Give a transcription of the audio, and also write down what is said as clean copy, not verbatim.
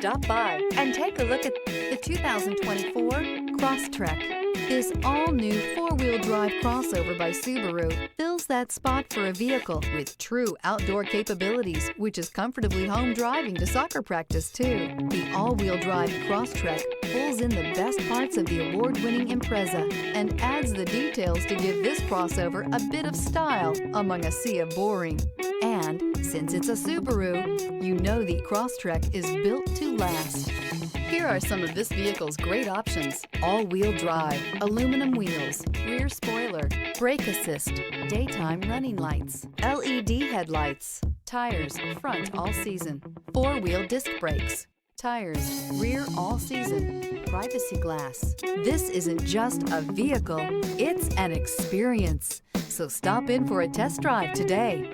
Stop by and take a look at the 2024 Crosstrek. This all-new four-wheel drive crossover by Subaru fills that spot for a vehicle with true outdoor capabilities, which is comfortably home driving to soccer practice too. The all-wheel drive Crosstrek pulls in the best parts of the award-winning Impreza and adds the details to give this crossover a bit of style among a sea of boring. And since it's a Subaru, you know the Crosstrek is built to last. Here are some of this vehicle's great options: all-wheel drive, aluminum wheels, rear spoiler, brake assist, daytime running lights, LED headlights, tires front all season, four-wheel disc brakes, tires rear all season, privacy glass. This isn't just a vehicle, it's an experience. So stop in for a test drive today.